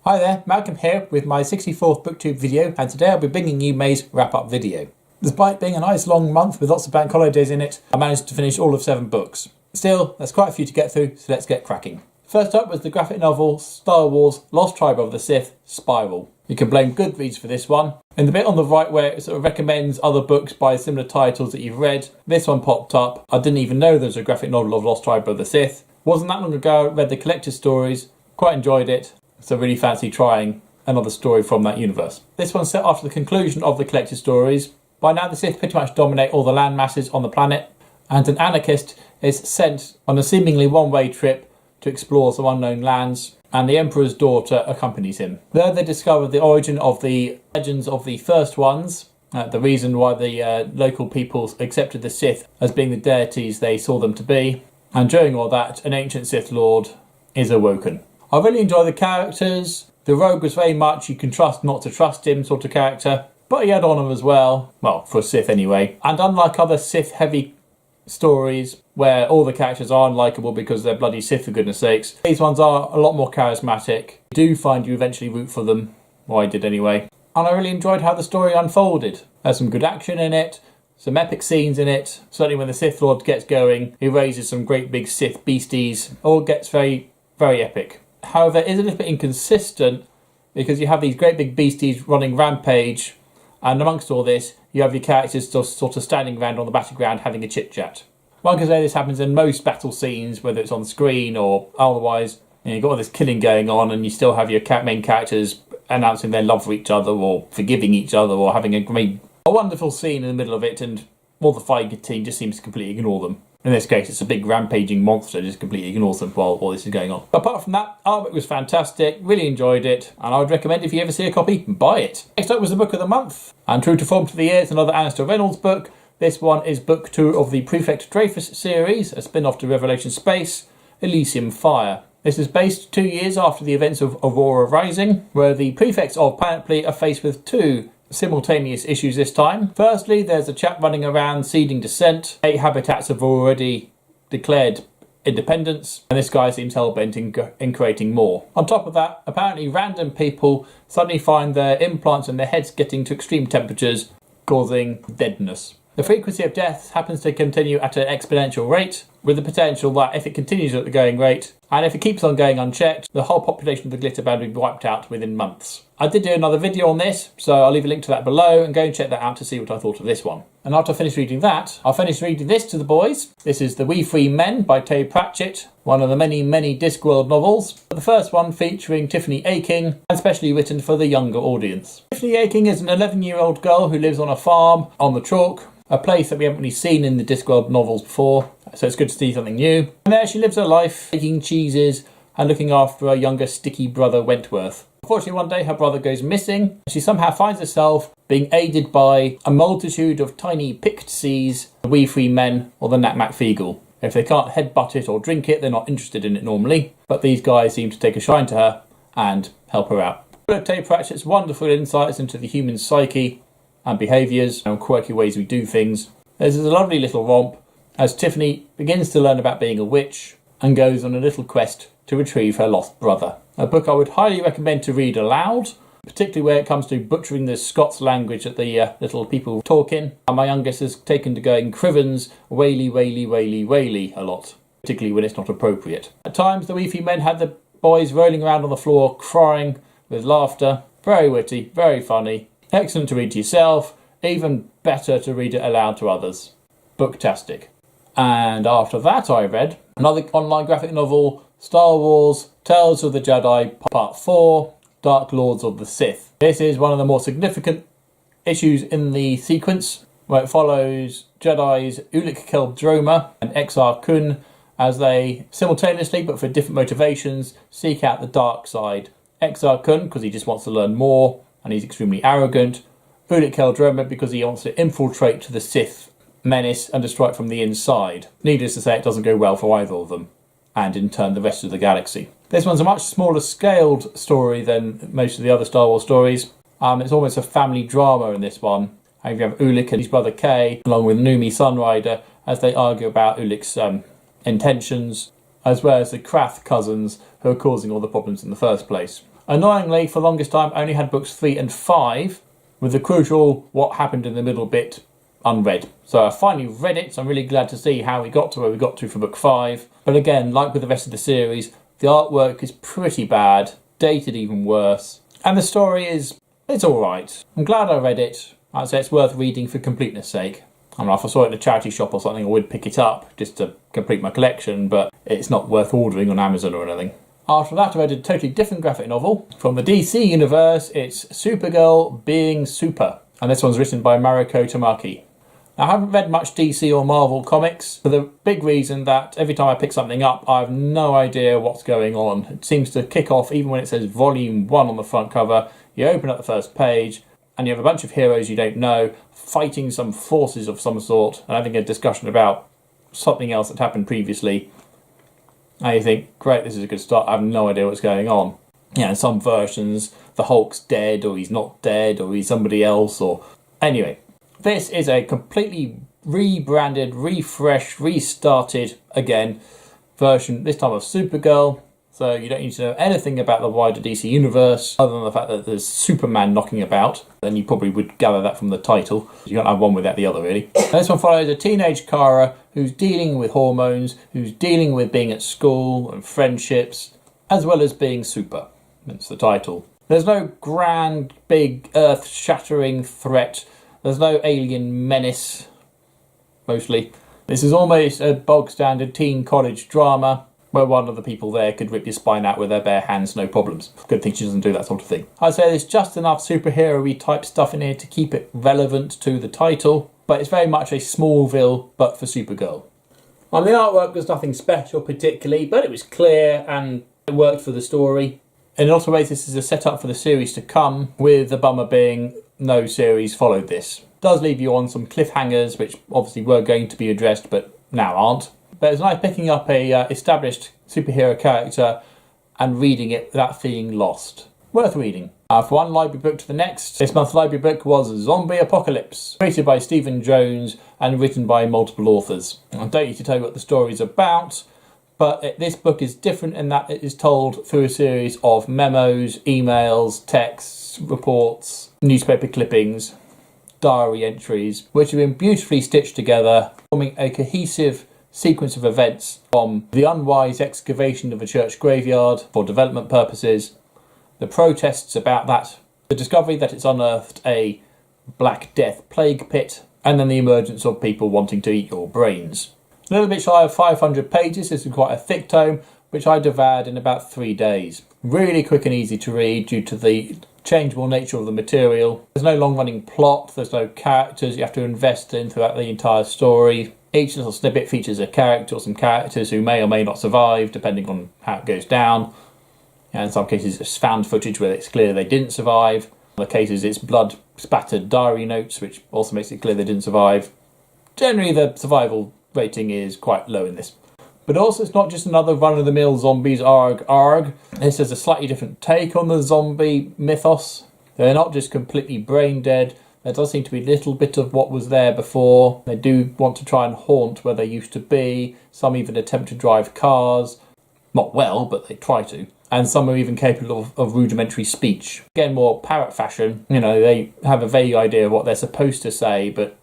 Hi there, Malcolm here with my 64th Booktubr video, and today I'll be bringing you May's wrap-up video. Despite being a nice long month with lots of bank holidays in it, I managed to finish all of 7 books. Still, there's quite a few to get through, so let's get cracking. First up was the graphic novel Star Wars Lost Tribe of the Sith, Spiral. You can blame Goodreads for this one. In the bit on the right where it sort of recommends other books by similar titles that you've read, this one popped up. I didn't even know there was a graphic novel of Lost Tribe of the Sith. Wasn't that long ago, I read the collector's stories, quite enjoyed it. So really fancy trying another story from that universe. This one's set after the conclusion of the collected stories. By now the Sith pretty much dominate all the land masses on the planet, and an anarchist is sent on a seemingly one-way trip to explore some unknown lands, and the Emperor's daughter accompanies him. There they discover the origin of the legends of the first ones, the reason why the local peoples accepted the Sith as being the deities they saw them to be, and during all that an ancient Sith Lord is awoken. I really enjoy the characters. The rogue was very much you can trust not to trust him sort of character, but he had honour as well for a Sith anyway. And unlike other Sith heavy stories where all the characters are unlikable because they're bloody Sith for goodness sakes, these ones are a lot more charismatic. You do find you eventually root for them, or I did anyway. And I really enjoyed how the story unfolded. There's some good action in it, some epic scenes in it. Certainly when the Sith Lord gets going, he raises some great big Sith beasties. All gets very, very epic. However, it is a little bit inconsistent because you have these great big beasties running rampage, and amongst all this, you have your characters just sort of standing around on the battleground having a chit-chat. One can say this happens in most battle scenes, whether it's on screen or otherwise. You've got all this killing going on, and you still have your main characters announcing their love for each other, or forgiving each other, or having a wonderful scene in the middle of it, and all the fighting team just seems to completely ignore them. In this case, it's a big rampaging monster just completely ignores them while all this is going on. But apart from that, artwork was fantastic, really enjoyed it, and I would recommend if you ever see a copy, buy it. Next up was the book of the month, and true to form to the year, it's another Alistair Reynolds book. This one is book 2 of the Prefect Dreyfus series, a spin-off to Revelation Space, Elysium Fire. This is based 2 years after the events of Aurora Rising, where the prefects of Planet Plee are faced with 2 simultaneous issues this time. Firstly, there's a chap running around seeding dissent. 8 habitats have already declared independence, and this guy seems hell-bent in creating more. On top of that, apparently random people suddenly find their implants and their heads getting to extreme temperatures, causing deadness. The frequency of deaths happens to continue at an exponential rate, with the potential that if it continues at the going rate, and if it keeps on going unchecked, the whole population of the glitter band will be wiped out within months. I did do another video on this, so I'll leave a link to that below, and go and check that out to see what I thought of this one. And after I finish reading that, I'll finish reading this to the boys. This is The We Free Men by Terry Pratchett, one of the many Discworld novels. The first one featuring Tiffany Aching, and specially written for the younger audience. Tiffany Aching is an 11-year-old girl who lives on a farm on the Chalk, a place that we haven't really seen in the Discworld novels before, so it's good to see something new. And there she lives her life, baking cheeses and looking after her younger sticky brother Wentworth. Unfortunately, one day her brother goes missing. She somehow finds herself being aided by a multitude of tiny Pixies, the Wee Free Men, or the Nat MacFeegle. If they can't headbutt it or drink it, they're not interested in it normally, but these guys seem to take a shine to her and help her out. Terry Pratchett's wonderful insights into the human psyche and behaviours and quirky ways we do things. This is a lovely little romp as Tiffany begins to learn about being a witch and goes on a little quest to retrieve her lost brother. A book I would highly recommend to read aloud, particularly where it comes to butchering the Scots language that the little people talk in. And my youngest has taken to going Crivens, whaley, whaley, whaley, whaley a lot, particularly when it's not appropriate. At times the Wee Free Men had the boys rolling around on the floor crying with laughter. Very witty, very funny. Excellent to read to yourself, even better to read it aloud to others. Booktastic. And after that I read another online graphic novel, Star Wars Tales of the Jedi Part 4, Dark Lords of the Sith. This is one of the more significant issues in the sequence, where it follows Jedis Ulic Qel-Droma and Exar Kun as they simultaneously, but for different motivations, seek out the dark side. Exar Kun because he just wants to learn more, and he's extremely arrogant. Ulic Qel-Droma because he wants to infiltrate the Sith menace and destroy it from the inside. Needless to say, it doesn't go well for either of them, and in turn the rest of the galaxy. This one's a much smaller scaled story than most of the other Star Wars stories. It's almost a family drama in this one. And you have Ulic and his brother Kay, along with Numi Sunrider, as they argue about Ulic's intentions, as well as the Krath cousins who are causing all the problems in the first place. Annoyingly, for the longest time, I only had books 3 and 5, with the crucial what happened in the middle bit unread. So I finally read it, so I'm really glad to see how we got to where we got to for book 5. But again, like with the rest of the series, the artwork is pretty bad, dated even worse, and the story it's alright. I'm glad I read it. I'd say it's worth reading for completeness sake. I don't know, if I saw it in a charity shop or something, I would pick it up just to complete my collection, but it's not worth ordering on Amazon or anything. After that, I read a totally different graphic novel. From the DC universe, it's Supergirl Being Super, and this one's written by Mariko Tamaki. Now, I haven't read much DC or Marvel comics for the big reason that every time I pick something up, I have no idea what's going on. It seems to kick off even when it says Volume 1 on the front cover. You open up the first page, and you have a bunch of heroes you don't know fighting some forces of some sort and having a discussion about something else that happened previously. And you think, great, this is a good start. I have no idea what's going on. Yeah, in some versions, the Hulk's dead, or he's not dead, or he's somebody else, or... Anyway, this is a completely rebranded, refreshed, restarted, again, version, this time of Supergirl. So you don't need to know anything about the wider DC universe, other than the fact that there's Superman knocking about. Then you probably would gather that from the title. You can't have one without the other, really. And this one follows a teenage Kara who's dealing with hormones, who's dealing with being at school and friendships, as well as being super. That's the title. There's no grand, big, earth-shattering threat. There's no alien menace, mostly. This is almost a bog-standard teen college drama, where one of the people there could rip your spine out with their bare hands, no problems. Good thing she doesn't do that sort of thing. I'd say there's just enough superhero-y type stuff in here to keep it relevant to the title, but it's very much a Smallville, but for Supergirl. And the artwork was nothing special particularly, but it was clear and it worked for the story. In a lot of ways, this is a setup for the series to come, with the bummer being no series followed this. It does leave you on some cliffhangers, which obviously were going to be addressed, but now aren't. But it's nice picking up a established superhero character and reading it without feeling lost. Worth reading. For one library book to the next, this month's library book was Zombie Apocalypse, created by Stephen Jones and written by multiple authors. I don't need to tell you what the story is about, but this book is different in that it is told through a series of memos, emails, texts, reports, newspaper clippings, diary entries, which have been beautifully stitched together, forming a cohesive sequence of events from the unwise excavation of a church graveyard for development purposes, the protests about that, the discovery that it's unearthed a Black Death plague pit, and then the emergence of people wanting to eat your brains. A little bit shy of 500 pages, this is quite a thick tome, which I devoured in about 3 days. Really quick and easy to read due to the changeable nature of the material. There's no long-running plot, there's no characters you have to invest in throughout the entire story. Each little snippet features a character or some characters who may or may not survive, depending on how it goes down. And in some cases it's found footage where it's clear they didn't survive. In other cases it's blood-spattered diary notes, which also makes it clear they didn't survive. Generally the survival rating is quite low in this. But also it's not just another run-of-the-mill zombies arg arg. This is a slightly different take on the zombie mythos. They're not just completely brain dead. There does seem to be a little bit of what was there before. They do want to try and haunt where they used to be. Some even attempt to drive cars. Not well, but they try to. And some are even capable of rudimentary speech. Again, more parrot fashion. You know, they have a vague idea of what they're supposed to say, but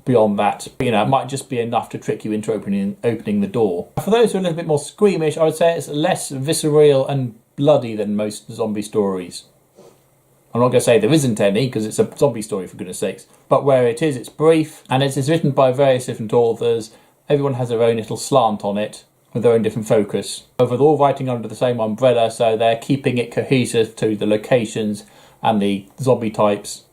beyond that, you know, it might just be enough to trick you into opening the door. For those who are a little bit more squeamish, I would say it's less visceral and bloody than most zombie stories. I'm not going to say there isn't any, because it's a zombie story, for goodness sakes. But where it is, it's brief, and it is written by various different authors. Everyone has their own little slant on it, with their own different focus. But they're all writing under the same umbrella, so they're keeping it cohesive to the locations and the zombie types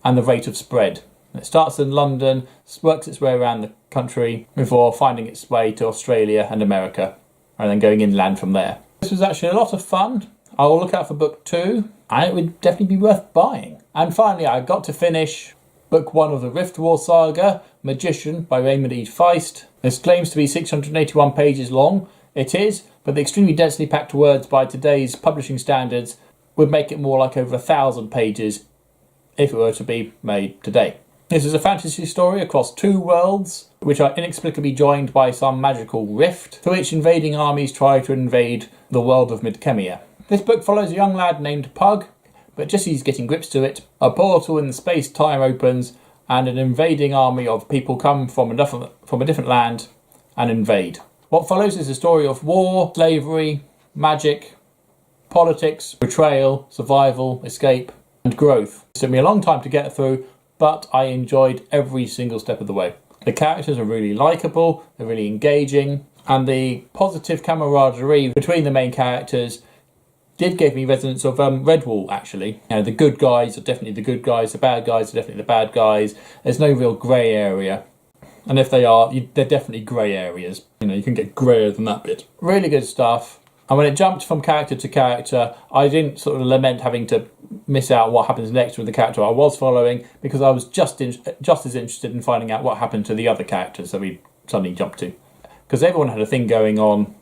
and the rate of spread. It starts in London, works its way around the country, before finding its way to Australia and America, and then going inland from there. This was actually a lot of fun. I will look out for book 2, and it would definitely be worth buying. And finally, I got to finish book 1 of the Rift War saga, Magician by Raymond E. Feist. This claims to be 681 pages long. It is, but the extremely densely packed words by today's publishing standards would make it more like over 1,000 pages if it were to be made today. This is a fantasy story across 2 worlds, which are inexplicably joined by some magical rift, through which invading armies try to invade the world of Midkemia. This book follows a young lad named Pug, but just as he's getting grips to it, a portal in the space-time opens and an invading army of people come from a different land and invade. What follows is a story of war, slavery, magic, politics, betrayal, survival, escape, and growth. It took me a long time to get through, but I enjoyed every single step of the way. The characters are really likeable, they're really engaging, and the positive camaraderie between the main characters did give me resonance of Redwall, actually. You know, the good guys are definitely the good guys, the bad guys are definitely the bad guys. There's no real grey area. And if they are, they're definitely grey areas. You know, you can get greyer than that bit. Really good stuff. And when it jumped from character to character, I didn't sort of lament having to miss out what happens next with the character I was following, because I was just as interested in finding out what happened to the other characters that we suddenly jumped to. Because everyone had a thing going on.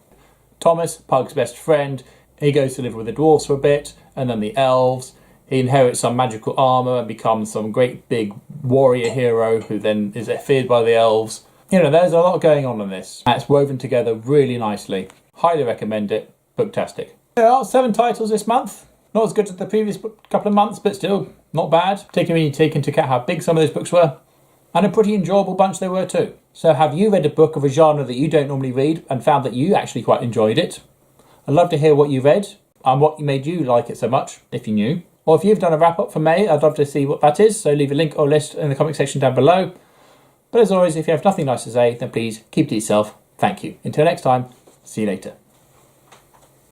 Thomas, Pug's best friend, he goes to live with the dwarves for a bit, and then the elves. He inherits some magical armour and becomes some great big warrior hero who then is feared by the elves. You know, there's a lot going on in this. And it's woven together really nicely. Highly recommend it. Booktastic. There are 7 titles this month. Not as good as the previous couple of months, but still not bad. Taking into account how big some of those books were. And a pretty enjoyable bunch they were too. So have you read a book of a genre that you don't normally read and found that you actually quite enjoyed it? I'd love to hear what you read and what made you like it so much, if you knew. Or if you've done a wrap-up for May, I'd love to see what that is, so leave a link or list in the comment section down below. But as always, if you have nothing nice to say, then please keep it to yourself. Thank you. Until next time, see you later.